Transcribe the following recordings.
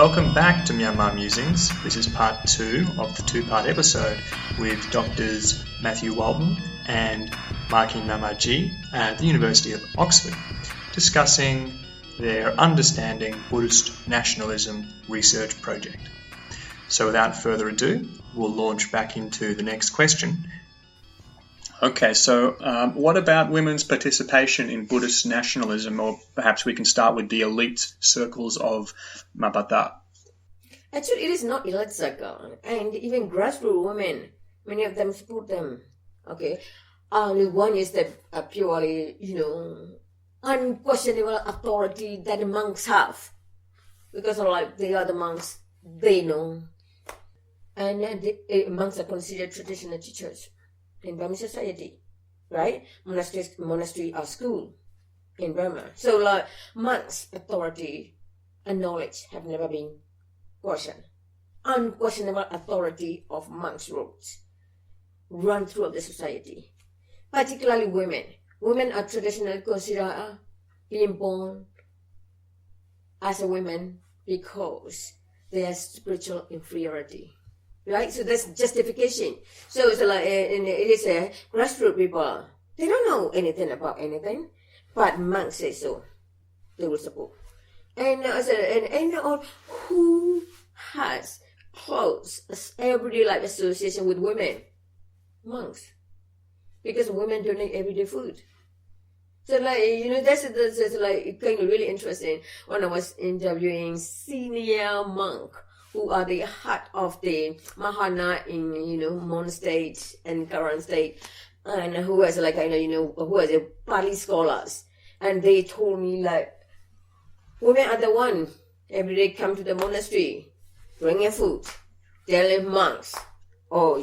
Welcome back to Myanmar Musings. This is part 2 of the two-part episode with Doctors Matthew Walton and Maki Namaji at the University of Oxford, discussing their Understanding Buddhist Nationalism research project. So without further ado, we'll launch back into the next question. Okay, so what about women's participation in Buddhist nationalism, or perhaps we can start with the elite circles of Mabata? Actually, it is not elite circle, and even grassroots women, many of them support them. Okay, only one is the purely, unquestionable authority that the monks have, because they are the monks, they know, and the monks are considered traditional teachers in Burmese society, right? Monastery or school in Burma. So monks' authority and knowledge have never been questioned. Unquestionable authority of monks' rules run throughout the society, particularly women. Women are traditionally considered being born as a woman because they have spiritual inferiority. Right, so that's justification. So it's it is a grassroots people. They don't know anything about anything, but monks say so. They will support. And who has close everyday life association with women? Monks, because women donate everyday food. So that's kind of really interesting. When I was interviewing senior monk who are the heart of the Mahana in Mon State and Karan State, and who has who are the Pali scholars, and they told me women are the one every day come to the monastery, bringing food, telling monks, and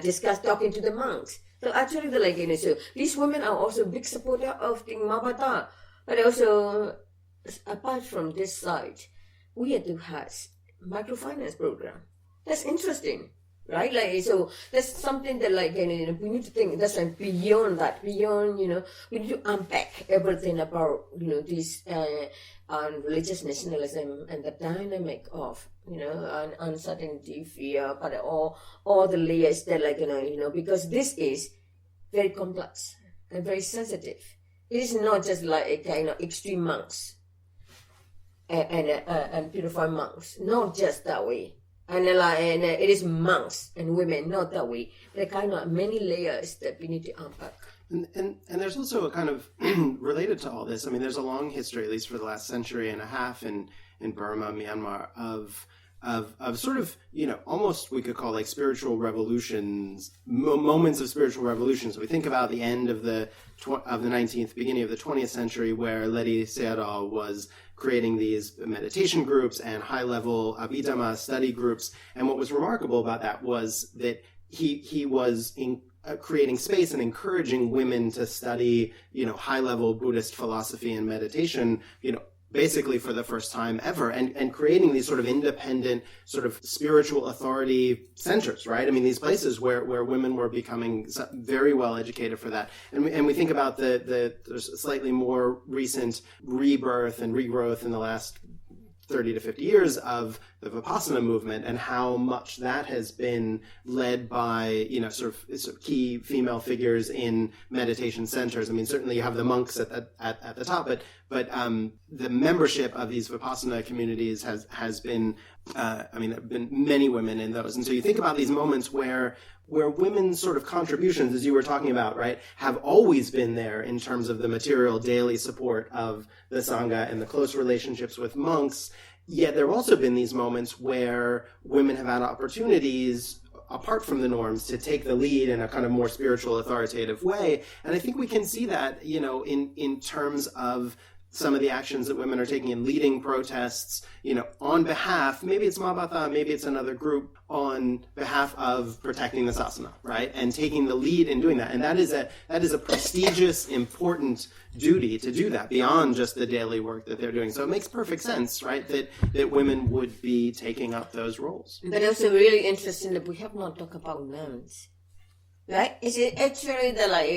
discuss talking to the monks. So actually, so these women are also big supporter of the Mabata, but also apart from this side, we had to have microfinance program. That's interesting, right? So that's something that we need to think. That's beyond that. Beyond we need to unpack everything about this religious nationalism and the dynamic of uncertainty, fear, but all the layers that because this is very complex and very sensitive. It is not just a kind of extreme monks. And purified monks, not just that way. And it is monks and women, not that way. There are kind of many layers that we need to unpack. And there's also a kind of related to all this. I mean, there's a long history, at least for the last century and a half in Burma, Myanmar, of sort of almost we could call spiritual revolutions, moments of spiritual revolution. So we think about the end of the 19th, beginning of the 20th century, where Ledi Sayadaw was creating these meditation groups and high-level Abhidhamma study groups. And what was remarkable about that was that he was creating space and encouraging women to study, high-level Buddhist philosophy and meditation, basically for the first time ever, and creating these sort of independent sort of spiritual authority centers, right? I mean, these places where women were becoming very well educated for that. And we think about the slightly more recent rebirth and regrowth in the last 30 to 50 years of the Vipassana movement, and how much that has been led by, sort of key female figures in meditation centers. I mean, certainly you have the monks at the top, but the membership of these Vipassana communities has been, there have been many women in those. And so you think about these moments where women's sort of contributions, as you were talking about, right, have always been there in terms of the material daily support of the Sangha and the close relationships with monks. Yet there have also been these moments where women have had opportunities, apart from the norms, to take the lead in a kind of more spiritual, authoritative way. And I think we can see that, in terms of some of the actions that women are taking in leading protests, on behalf, maybe it's Mabata, maybe it's another group, on behalf of protecting the sasana, right? And taking the lead in doing that. And that is a prestigious, important duty to do that beyond just the daily work that they're doing. So it makes perfect sense, right, that women would be taking up those roles. But also really interesting that we have not talked about nuns, right? Is it actually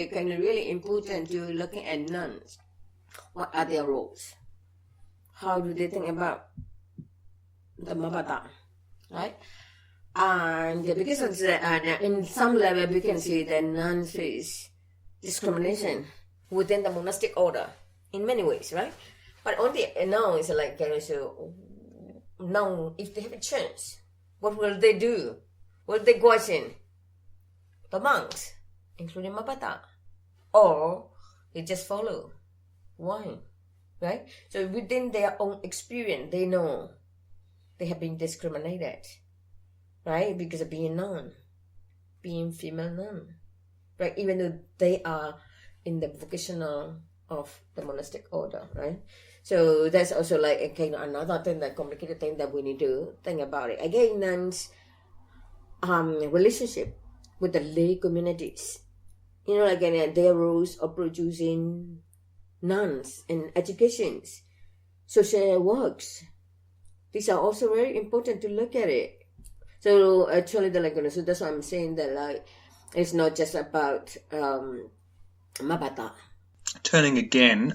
kind of really important to looking at nuns? What are their roles? how do they think about the Mabata, right? And because of that, and in some level, we can see that nuns face discrimination within the monastic order in many ways, right? But only now it's like, so now if they have a chance, what will they do? Will they question the monks, including Mabata? Or they just follow? Why? Right? So within their own experience, they know they have been discriminated, right? Because of being nun, being female nun, right? Even though they are in the vocational of the monastic order, right? So that's also like again another thing, that complicated thing that we need to think about it. Again, nuns' relationship with the lay communities, like their roles of producing nuns and educations, social works. These are also very important to look at it. So actually, so that's why I'm saying that it's not just about Mabata. Turning again,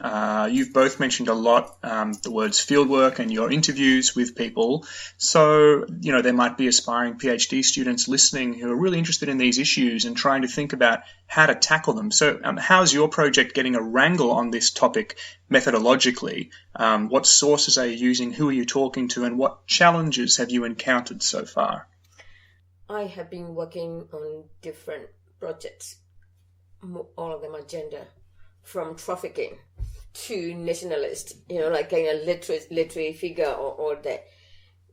you've both mentioned a lot the words fieldwork and your interviews with people. So, there might be aspiring PhD students listening who are really interested in these issues and trying to think about how to tackle them. So, how's your project getting a wrangle on this topic methodologically? What sources are you using? Who are you talking to? And what challenges have you encountered so far? I have been working on different projects. All of them are gender. From trafficking to nationalist, like a literary figure or all that,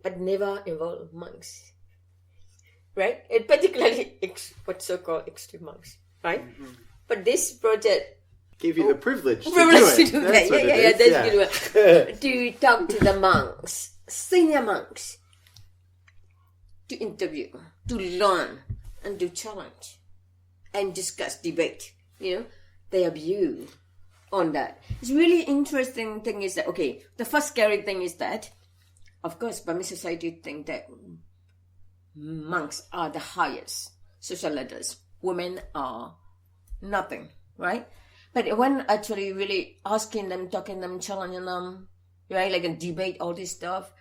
but never involve monks, right? And particularly what's so-called extreme monks, right? Mm-hmm. But this project gave you the privilege to do it. That's good. To talk to the monks, senior monks, to interview, to learn, and to challenge, and discuss, debate, their view on that. It's really interesting thing is that, the first scary thing is that, of course, Burmese society think that monks are the highest social leaders. Women are nothing, right? But when actually really asking them, talking them, challenging them, right, like a debate, all this stuff,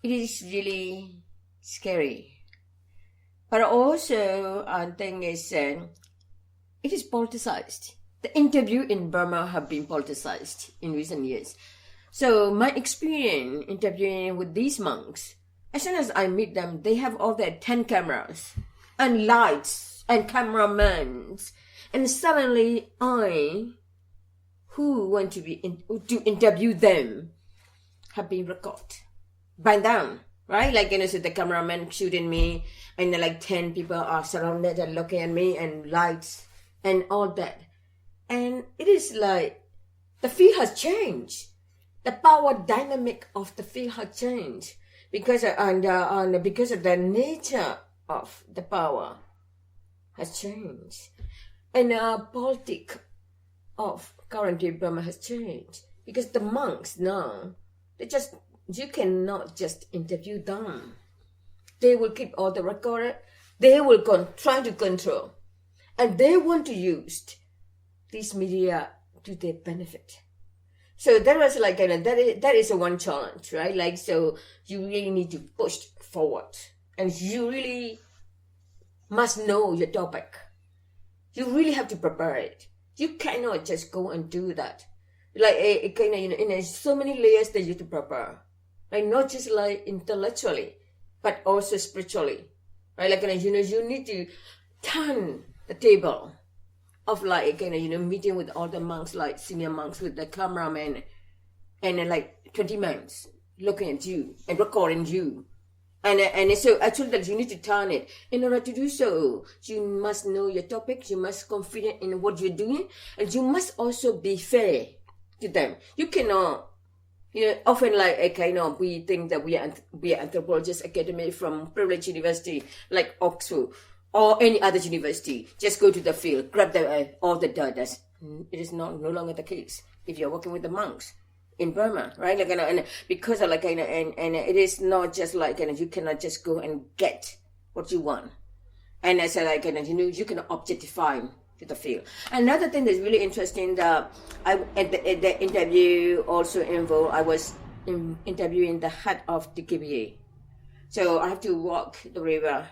it is really scary. But also, I think is it is politicized. The interview in Burma have been politicized in recent years. So my experience interviewing with these monks, as soon as I meet them, they have all their 10 cameras and lights and cameramen. And suddenly I, who want to to interview them, have been recorded by them, right? So the cameraman shooting me, and 10 people are surrounded and looking at me, and lights and all that. And it is like the field has changed. The power dynamic of the field has changed because because of the nature of the power has changed, and politics of currently Burma has changed because the monks now you cannot just interview them. They will keep all the record. They will try to control, and they want to use these media to their benefit. So that was that is a one challenge, right? So you really need to push forward, and you really must know your topic. You really have to prepare it. You cannot just go and do that. In so many layers that you have to prepare, not just intellectually, but also spiritually, right? You need to turn the table of meeting with all the monks, senior monks with the cameraman, and 20 monks looking at you and recording you. And so actually that you need to turn it. In order to do so, you must know your topic, you must confident in what you're doing, and you must also be fair to them. You cannot, often we think that we are anthropologists academy from privileged university like Oxford, or any other university, just go to the field, grab all the data. It is no longer the case if you're working with the monks in Burma, right? And because of and it is not just you cannot just go and get what you want, and I said you can objectify to the field. Another thing that's really interesting that at the interview also involved, I was interviewing the head of the KBA. So I have to walk the river,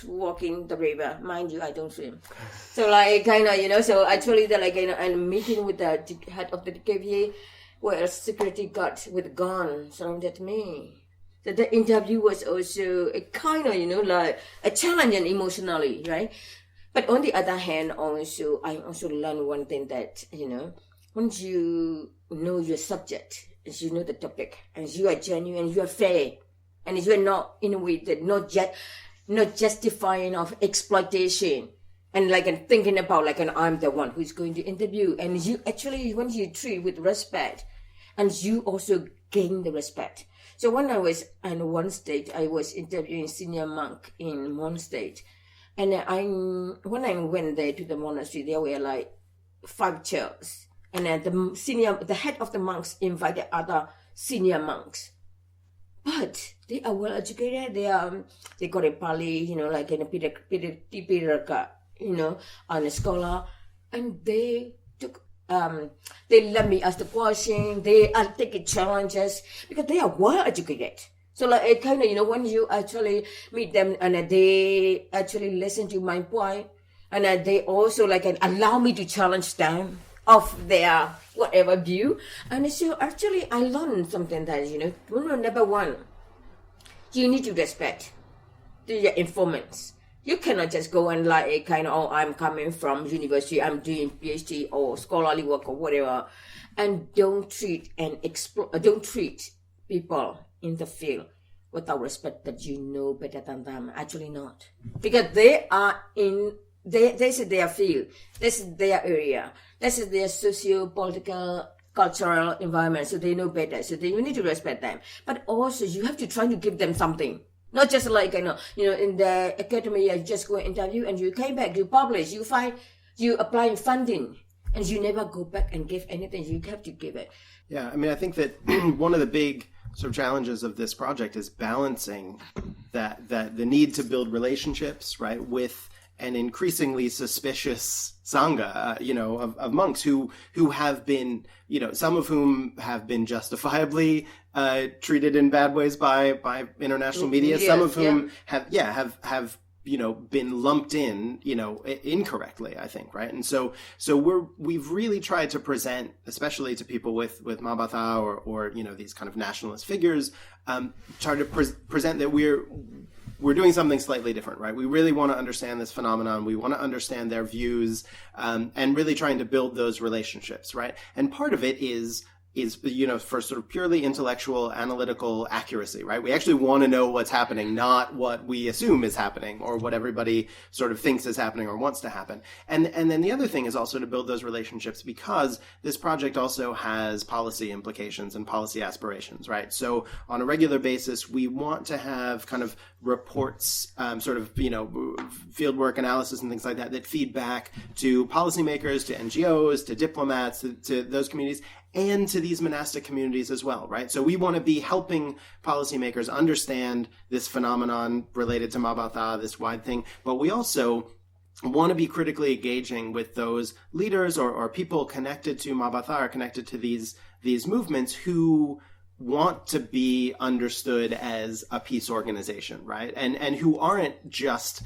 walking the river. Mind you, I don't swim. So like kind of, so actually I'm meeting with the head of the KBA, where security guard with gun surrounded me. So the interview was also a kind of, like a challenge and emotionally, right? But on the other hand, also, I also learned one thing that, once you know your subject, as you know the topic, and you are genuine, you are fair, and you are not, in a way, that not justifying of exploitation, and and thinking about I'm the one who's going to interview, and you actually, when you treat with respect, and you also gain the respect. So when I was in one state, I was interviewing senior monk in one state, and when I went there to the monastery, there were 5 chairs, and the head of the monks invited other senior monks. But they are well educated. They got a Pali, in a Piraka, and a scholar, and they took. They let me ask the question. They are taking challenges because they are well educated. So when you actually meet them and they actually listen to my point, and they also allow me to challenge them of their whatever view. And so actually I learned something that, number one, you need to respect your informants. You cannot just go and I'm coming from university, I'm doing PhD or scholarly work or whatever, and don't treat people in the field without respect that you know better than them. Actually not. Because they are this is their field, this is their area, this is their socio-political, cultural environment, so they know better. So you need to respect them. But also you have to try to give them something. Not just in the academy, you just go interview and you came back, you publish, you apply funding, and you never go back and give anything. You have to give it. Yeah, I mean, I think that one of the big sort of challenges of this project is balancing that the need to build relationships, right, with an increasingly suspicious sangha, of monks who have been, some of whom have been justifiably treated in bad ways by international media, yes, some of whom have been lumped in, incorrectly, I think, right? And so we've really tried to present, especially to people with Mabata or these kind of nationalist figures, try to present that we're doing something slightly different, right? We really want to understand this phenomenon. We want to understand their views, and really trying to build those relationships, right? And part of it is for sort of purely intellectual, analytical accuracy, right? We actually want to know what's happening, not what we assume is happening or what everybody sort of thinks is happening or wants to happen. And then the other thing is also to build those relationships because this project also has policy implications and policy aspirations, right? So on a regular basis, we want to have kind of reports, fieldwork analysis and things like that feed back to policymakers, to NGOs, to diplomats, to those communities, and to these monastic communities as well, right? So we want to be helping policymakers understand this phenomenon related to Mabata, this wide thing, but we also want to be critically engaging with those leaders or people connected to Mabata or connected to these movements who want to be understood as a peace organization, right? And who aren't just,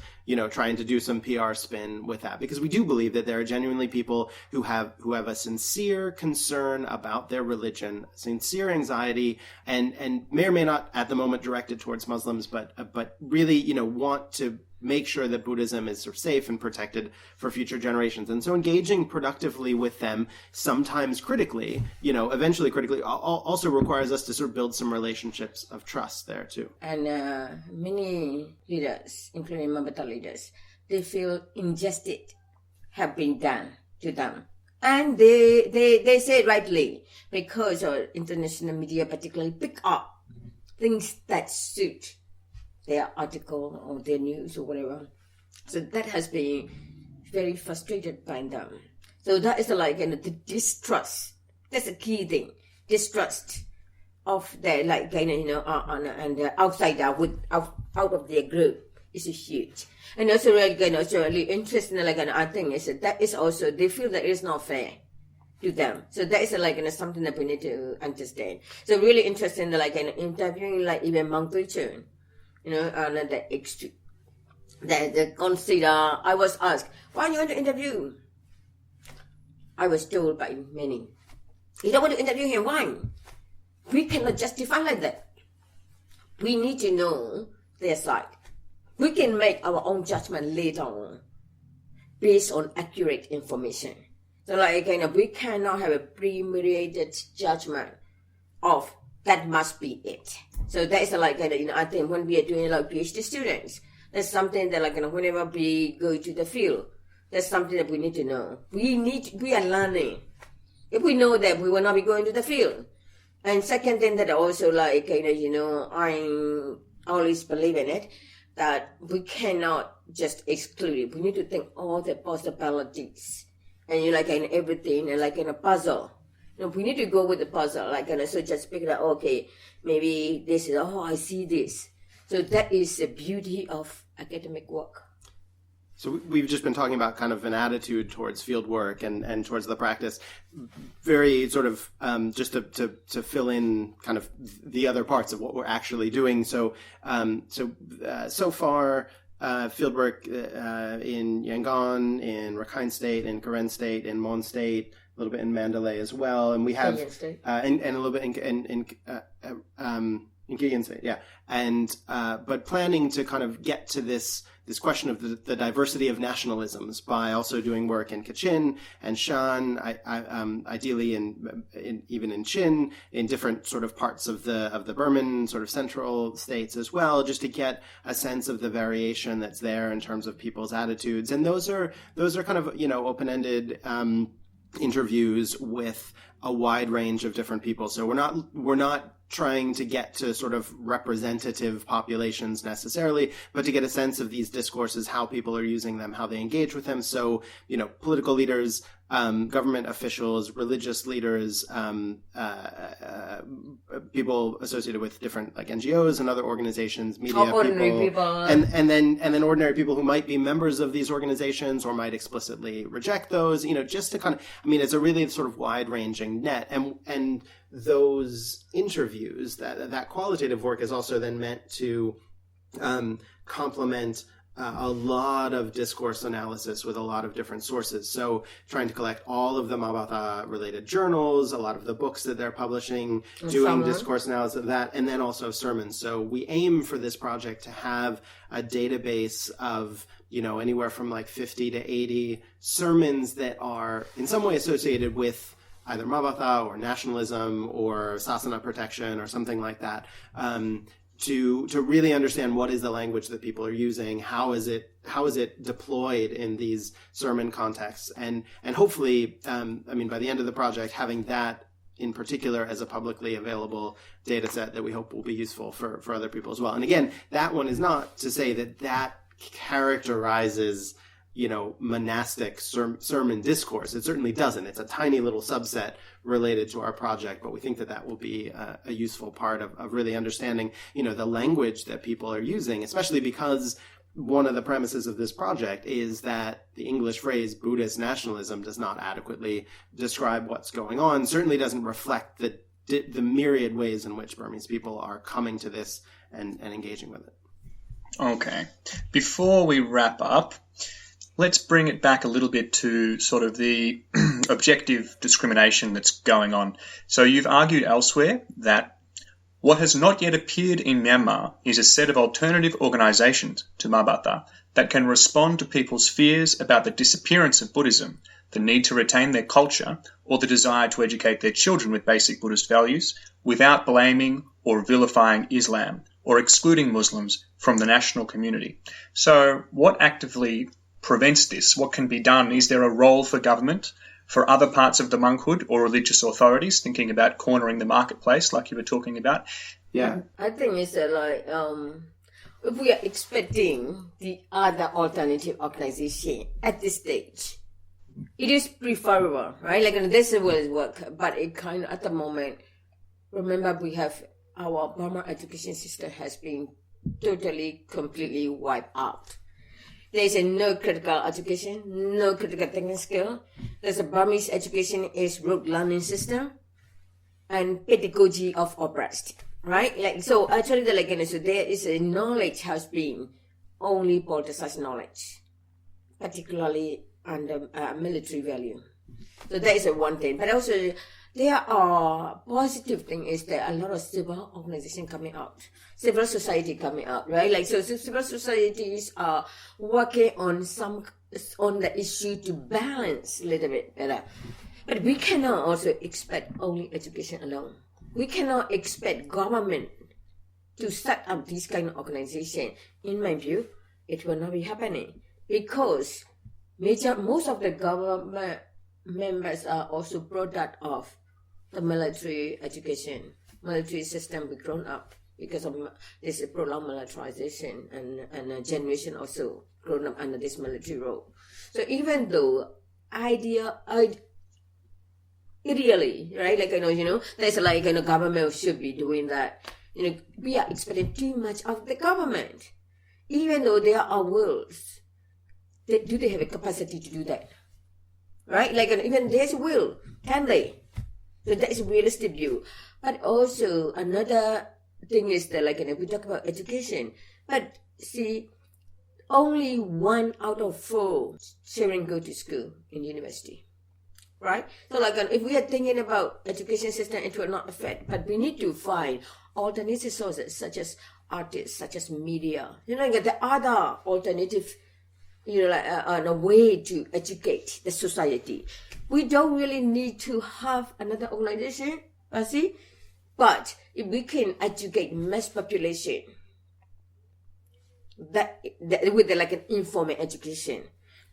trying to do some PR spin with that, because we do believe that there are genuinely people who have a sincere concern about their religion, sincere anxiety, and may or may not at the moment directed towards Muslims, but really, want to make sure that Buddhism is sort of safe and protected for future generations. And so engaging productively with them, sometimes critically, eventually critically, also requires us to sort of build some relationships of trust there too. And many leaders, including Mabata leaders, they feel injustice have been done to them. And they say rightly, because international media particularly pick up things that suit their article or their news or whatever. So that has been very frustrated by them. So that is the distrust. That's a key thing. Distrust of their and the outsider out of their group is huge. And also really interesting I think is that is also they feel that it's not fair. to them. So that is like something that we need to understand. So really interesting, like interviewing like even monk preacher, and the consider. I was asked, why you want to interview? I was told by many, you don't want to interview him. Why? We cannot justify like that. We need to know their side. We can make our own judgment later on based on accurate information. So like we cannot have a premeditated judgment of that must be it. So that is like I think when we are doing like PhD students, that's something that like whenever we go to the field, that's something that we need to know. We are learning. If we know that, we will not be going to the field. And second thing that also like I always believe in it, that we cannot just exclude it. We need to think all the possibilities. And you everything and like in a puzzle. We need to go with the puzzle. So just pick it up, okay, maybe this is, I see this. So that is the beauty of academic work. So we've just been talking about kind of an attitude towards field work and towards the practice. Very sort of just to fill in kind of the other parts of what we're actually doing. So so far, field work in Yangon, in Rakhine State, in Karen State, in Mon State, a little bit in Mandalay as well, and we have and a little bit in Kyrgyz State, yeah. And but planning to kind of get to this question of the diversity of nationalisms by also doing work in Kachin and Shan, ideally even in Chin, in different sort of parts of the Burman sort of central states as well, just to get a sense of the variation that's there in terms of people's attitudes. And those are kind of open-ended interviews with a wide range of different people. So we're not trying to get to sort of representative populations necessarily, but to get a sense of these discourses, how people are using them, how they engage with them. So, political leaders, government officials, religious leaders, people associated with different like NGOs and other organizations, media people. And then ordinary people who might be members of these organizations or might explicitly reject those, just to kind of, it's a really sort of wide-ranging net. And those interviews, that qualitative work is also then meant to complement a lot of discourse analysis with a lot of different sources. So trying to collect all of the Mabata-related journals, a lot of the books that they're publishing, doing discourse analysis of that, and then also sermons. So we aim for this project to have a database of, anywhere from like 50 to 80 sermons that are in some way associated with either Mabata or nationalism or Sasana protection or something like that, to really understand what is the language that people are using, how is it deployed in these sermon contexts, and hopefully, by the end of the project, having that in particular as a publicly available data set that we hope will be useful for other people as well. And again, that one is not to say that characterizes monastic sermon discourse. It certainly doesn't. It's a tiny little subset related to our project, but we think that will be a useful part of really understanding, the language that people are using, especially because one of the premises of this project is that the English phrase Buddhist nationalism does not adequately describe what's going on, certainly doesn't reflect the myriad ways in which Burmese people are coming to this and engaging with it. Okay. Before we wrap up, let's bring it back a little bit to sort of the objective discrimination that's going on. So you've argued elsewhere that what has not yet appeared in Myanmar is a set of alternative organisations to Mabata that can respond to people's fears about the disappearance of Buddhism, the need to retain their culture, or the desire to educate their children with basic Buddhist values without blaming or vilifying Islam or excluding Muslims from the national community. So what actively prevents this? What can be done? Is there a role for government, for other parts of the monkhood or religious authorities, thinking about cornering the marketplace like you were talking about? Yeah. I think it's if we are expecting the other alternative organization at this stage, it is preferable, right? This will work, but it kind of, at the moment, remember we have our Burma education system has been totally, completely wiped out. There's a no critical education, no critical thinking skill. There's a Burmese education is rote learning system and pedagogy of oppressed, right? Like, so actually so there is a knowledge has been only politicized knowledge, particularly under military value. So that is one thing. But also there are positive thing is there are a lot of civil organization coming out, civil society coming out, right? Like, so civil societies are working on the issue to balance a little bit better. But we cannot also expect only education alone. We cannot expect government to set up this kind of organization. In my view, it will not be happening because most of the government members are also product of the military education, military system we grown up because of this prolonged militarization and a generation also grown up under this military role. So even though ideally, right, there's government should be doing that. We are expecting too much of the government, even though there are wills. Do they have a capacity to do that? Right? Even there's will, can they? So that is a realistic view. But also another thing is that we talk about education, but see, only 1 out of 4 children go to school in university. Right? So if we are thinking about education system, it will not affect, but we need to find alternative sources such as artists, such as media. The other alternative, a way to educate the society. We don't really need to have another organization, but if we can educate mass population, that with an informal education,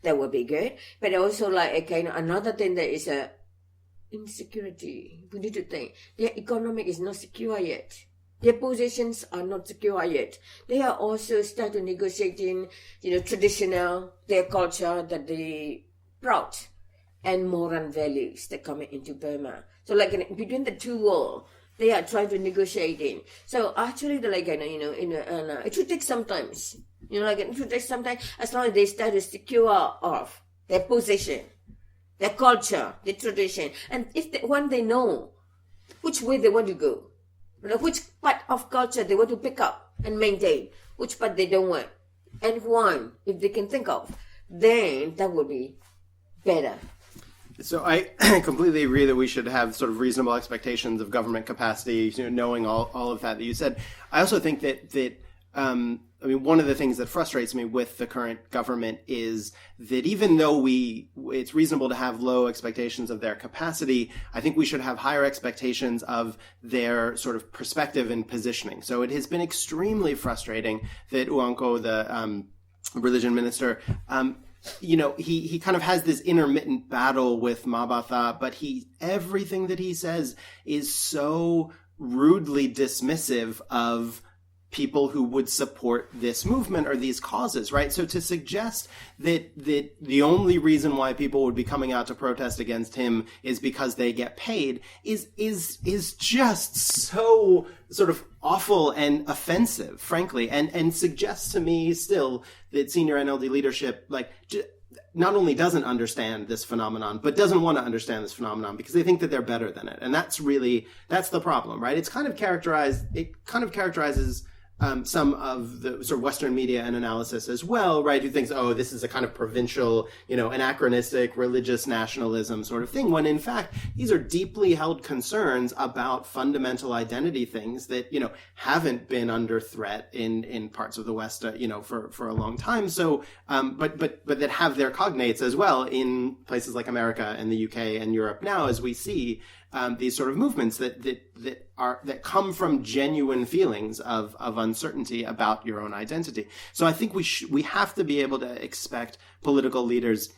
that would be good. But also another thing that is insecurity. We need to think their economic is not secure yet. Their positions are not secure yet. They are also starting negotiating, traditional, their culture that they proud and moral values that come into Burma. So between the two worlds, they are trying to negotiating. So actually, it should take some time. It should take some time as long as they start to secure off their position, their culture, their tradition, and when they know which way they want to go, which part of culture they want to pick up and maintain, which part they don't want, and one if they can think of, then that would be better. So I completely agree that we should have sort of reasonable expectations of government capacity, knowing all of that you said. I also think that one of the things that frustrates me with the current government is that even though it's reasonable to have low expectations of their capacity, I think we should have higher expectations of their sort of perspective and positioning. So it has been extremely frustrating that Uanko, the religion minister, he kind of has this intermittent battle with Mabatha, but everything that he says is so rudely dismissive of people who would support this movement or these causes, right? So to suggest that the only reason why people would be coming out to protest against him is because they get paid is just so sort of awful and offensive, frankly, and suggests to me still that senior NLD leadership not only doesn't understand this phenomenon, but doesn't want to understand this phenomenon because they think that they're better than it. And that's the problem, right? It kind of characterizes some of the sort of Western media and analysis as well, right? Who thinks, this is a kind of provincial, anachronistic religious nationalism sort of thing, when in fact, these are deeply held concerns about fundamental identity things that, haven't been under threat in parts of the West, for a long time. So, but that have their cognates as well in places like America and the UK and Europe now, as we see these sort of movements that come from genuine feelings of uncertainty about your own identity. So I think we have to be able to expect political leaders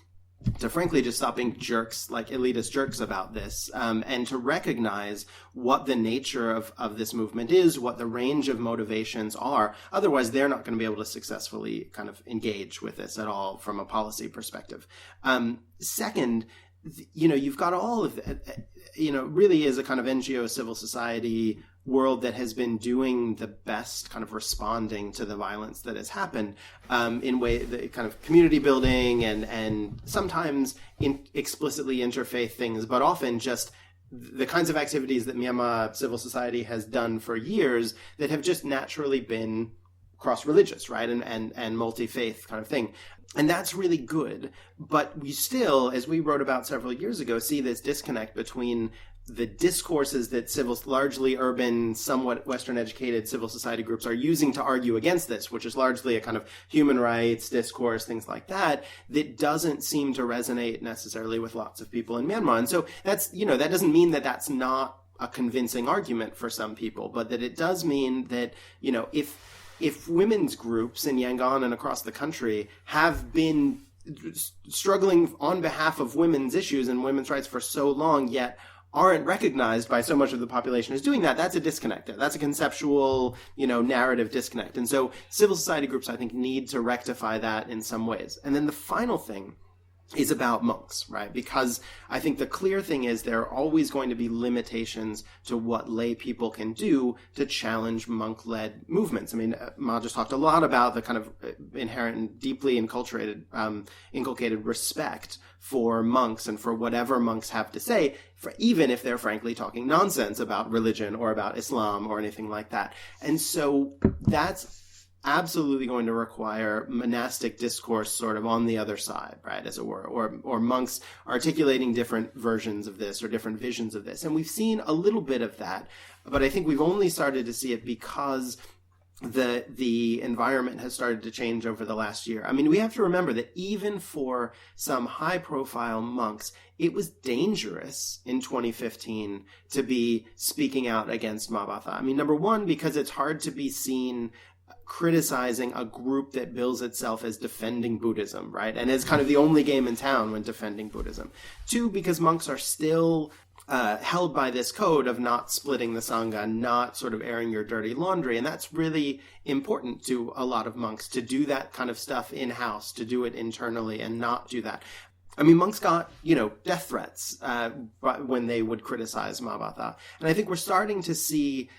to frankly just stop being jerks, like elitist jerks about this, and to recognize what the nature of this movement is, what the range of motivations are. Otherwise, they're not going to be able to successfully kind of engage with this at all from a policy perspective. Second, you've got all of that, really is a kind of NGO civil society world that has been doing the best kind of responding to the violence that has happened in way the kind of community building and sometimes explicitly interfaith things, but often just the kinds of activities that Myanmar civil society has done for years that have just naturally been cross-religious, right, and multi-faith kind of thing. And that's really good. But we still, as we wrote about several years ago, see this disconnect between the discourses that largely urban, somewhat Western-educated civil society groups are using to argue against this, which is largely a kind of human rights discourse, things like that, that doesn't seem to resonate necessarily with lots of people in Myanmar. And so that's, that doesn't mean that that's not a convincing argument for some people, but that it does mean that, if women's groups in Yangon and across the country have been struggling on behalf of women's issues and women's rights for so long, yet aren't recognized by so much of the population as doing that, that's a disconnect. That's a conceptual, narrative disconnect. And so civil society groups, I think, need to rectify that in some ways. And then the final thing is about monks, right? Because I think the clear thing is there are always going to be limitations to what lay people can do to challenge monk-led movements. I mean, Ma just talked a lot about the kind of inherent and deeply inculcated respect for monks and for whatever monks have to say, even if they're frankly talking nonsense about religion or about Islam or anything like that. And so that's absolutely going to require monastic discourse sort of on the other side, right, as it were, or monks articulating different versions of this or different visions of this. And we've seen a little bit of that, but I think we've only started to see it because the environment has started to change over the last year. I mean, we have to remember that even for some high-profile monks, it was dangerous in 2015 to be speaking out against Mabata. I mean, number one, because it's hard to be seen criticizing a group that bills itself as defending Buddhism, right? And is kind of the only game in town when defending Buddhism. Two, because monks are still held by this code of not splitting the Sangha, not sort of airing your dirty laundry. And that's really important to a lot of monks, to do that kind of stuff in-house, to do it internally and not do that. I mean, monks got, death threats when they would criticize Mabata. And I think we're starting to see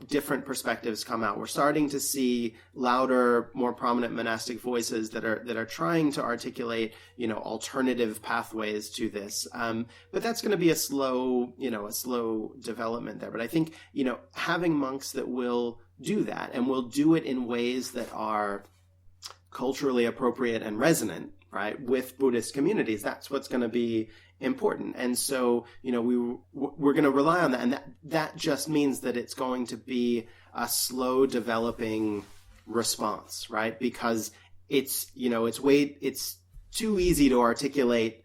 different perspectives come out. We're starting to see louder, more prominent monastic voices that are trying to articulate, alternative pathways to this. But that's going to be a slow development there. But I think, having monks that will do that and will do it in ways that are culturally appropriate and resonant, right, with Buddhist communities, that's what's going to be important. And so, we're going to rely on that. And that just means that it's going to be a slow developing response, right? Because it's too easy to articulate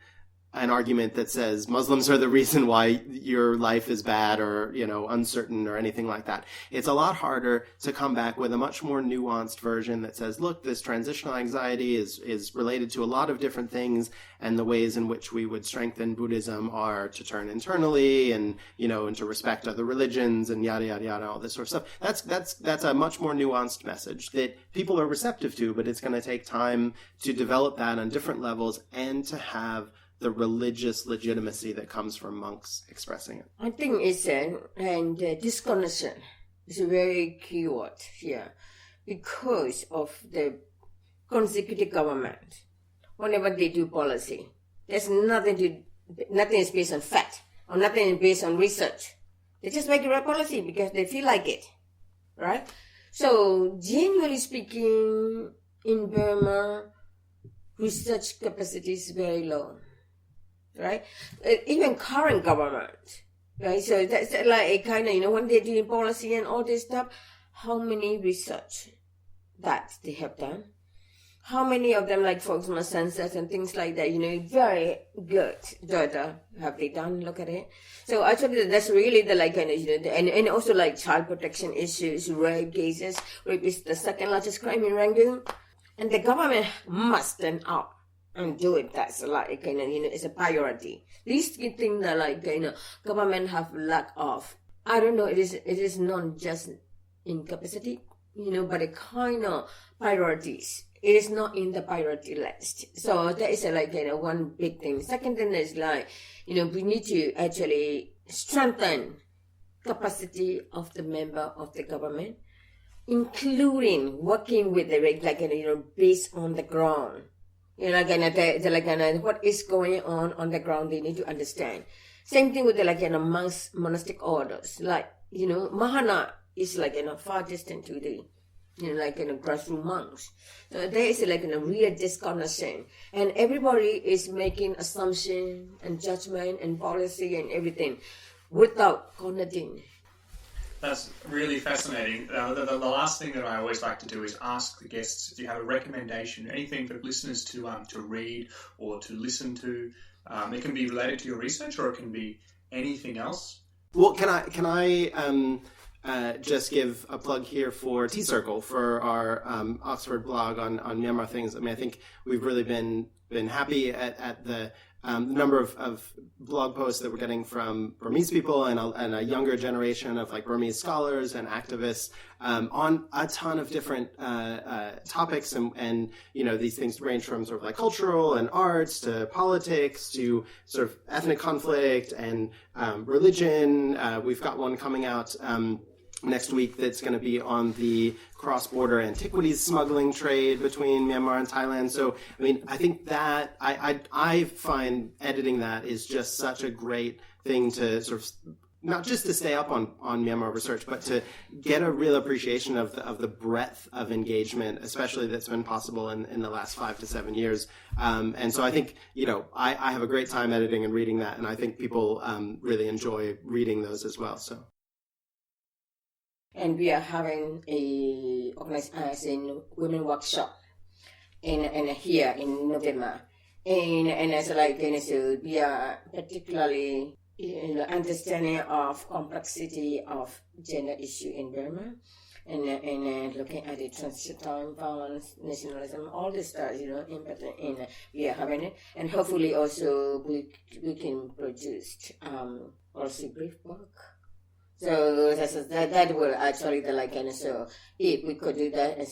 an argument that says Muslims are the reason why your life is bad or, uncertain or anything like that. It's a lot harder to come back with a much more nuanced version that says, look, this transitional anxiety is related to a lot of different things, and the ways in which we would strengthen Buddhism are to turn internally and, and to respect other religions and yada, yada, yada, all this sort of stuff. That's a much more nuanced message that people are receptive to, but it's going to take time to develop that on different levels and to have the religious legitimacy that comes from monks expressing it. I think it's disconnection is a very key word here because of the consecutive government. Whenever they do policy, there's nothing is based on fact or nothing is based on research. They just make the right policy because they feel like it, right? So, generally speaking, in Burma, research capacity is very low. Right? Even current government, right? So that's like a kind of, when they're doing policy and all this stuff, how many research that they have done? How many of them, like, for example, census and things like that, very good data have they done? Look at it. So actually, that's really the, like, kind of, and also like child protection issues, rape cases. Rape is the second largest crime in Rangoon. And the government must stand up and do it. That's like, it's a priority. These things that, like, government have lack of. I don't know, it is not just incapacity, but a kind of priorities. It is not in the priority list. So that is one big thing. Second thing is we need to actually strengthen capacity of the member of the government, including working with the based on the ground. What is going on the ground, they need to understand. Same thing with the monks, monastic orders. Mahana is far distant to the grassroots monks. So there is a real disconnection, and everybody is making assumption and judgment and policy and everything without connecting. That's really fascinating. The last thing that I always like to do is ask the guests if you have a recommendation, anything for listeners to read or to listen to. It can be related to your research, or it can be anything else. Well, can I just give a plug here for Tea Circle, for our Oxford blog on Myanmar things. I mean, I think we've really been happy at the number of blog posts that we're getting from Burmese people and a younger generation of Burmese scholars and activists on a ton of different topics, and these things range from sort of cultural and arts to politics to sort of ethnic conflict and religion. We've got one coming out next week that's going to be on the cross-border antiquities smuggling trade between Myanmar and Thailand. So, I mean, I think that I find editing that is just such a great thing to sort of, not just to stay up on Myanmar research, but to get a real appreciation of the breadth of engagement, especially that's been possible in the last 5 to 7 years. And so I think, I have a great time editing and reading that, and I think people really enjoy reading those as well. So. And we are having a organizing women workshop in here in November, and so we are particularly understanding of complexity of gender issue in Burma, and looking at the transitional violence, nationalism, all this stuff, in we are having it, and hopefully also we can produce also brief work. So that will actually so if we could do that, and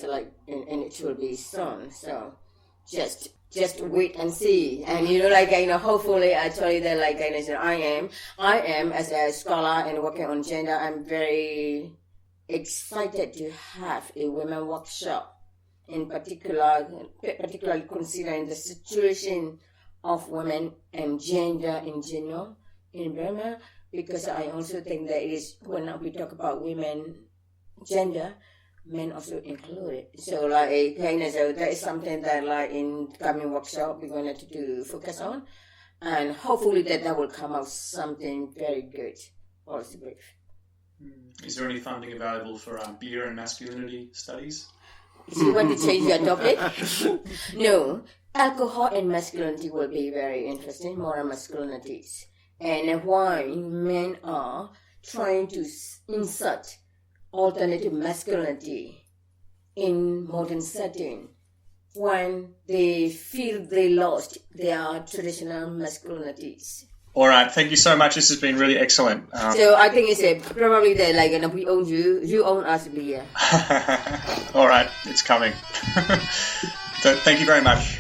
and it will be soon. So just wait and see, and hopefully actually I am as a scholar and working on gender, I'm very excited to have a women workshop, in particularly considering the situation of women and gender in general in Burma. Because I also think that it is, when we talk about women, gender, men also included. So so that is something that in coming workshop we're going to focus on, and hopefully that will come out something very good. Also brief. Is there any funding available for beer and masculinity studies? So you want to change your topic? No, alcohol and masculinity will be very interesting. Moral masculinities. And why men are trying to insert alternative masculinity in modern setting when they feel they lost their traditional masculinities. All right, thank you so much. This has been really excellent. So I think it's probably that we own you own us beer. All right, it's coming. So thank you very much.